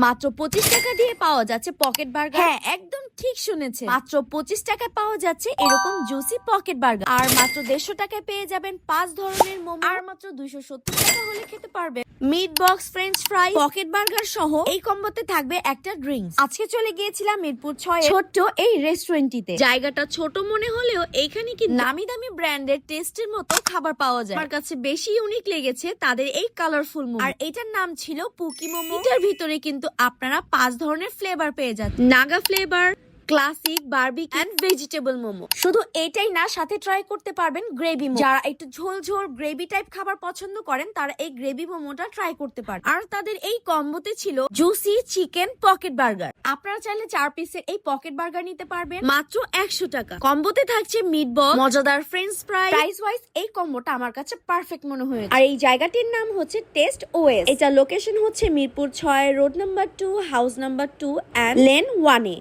মাত্র 25 টাকা দিয়ে পাওয়া যাচ্ছে পকেট বার্গার। হ্যাঁ, একদম ঠিক শুনেছে, মাত্র 25 টাকায় পাওয়া যাচ্ছে এরকম জুসি পকেট বার্গার। আর মাত্র 150 টাকায় পেয়ে যাবেন 5 ধরনের মোমো। আর মাত্র 270 টাকা হলে খেতে পারবেন meat box French fry pocket burger সহ। এই কম্বোতে থাকবে একটা ড্রিঙ্কস। আজকে চলে গিয়েছিলাম মিরপুর 6 ছোট্ট এই রেস্টুরেন্টটিতে। জায়গাটা ছোট মনে হলেও এইখানে কি নামি দামি ব্র্যান্ডের টেস্টের মতো খাবার পাওয়া যায়। আমার কাছে বেশি ইউনিক লেগেছে তাদের এই কালারফুল মোমো। আর এটার নাম ছিল পুকি মোমো। এটার ভিতরে কিন্তু আপনারা 5 ধরনের ফ্লেভার পেয়ে যাচ্ছেন। Naga flavour, classic, barbecue and vegetable momo. শুধু এটাই না, সাথে ট্রাই করতে পারবেন গ্রেভি মোমো। যারা একটু ঝোল ঝোল গ্রেভি টাইপ খাবার পছন্দ করেন তারা এই গ্রেভি মোমোটা ট্রাই করতে পারেন। আর তাদের এই কম্বোতে ছিল জুসি চিকেন পকেট বার্গার। আপনারা চাইলে 4 পিসের এই পকেট বার্গার নিতে পারবেন মাত্র 100 টাকা। কম্বোতে থাকছে মিট বক্স, মজাদার ফ্রেঞ্চ ফ্রাই। প্রাইস ওয়াইজ এই কম্বোটা আমার কাছে পারফেক্ট মনে হয়েছে। আর এই জায়গাটির নাম হচ্ছে টেস্ট ওএস। এটা লোকেশন হচ্ছে Mirpur 6 road number 2, house number 2 and lane 1 A.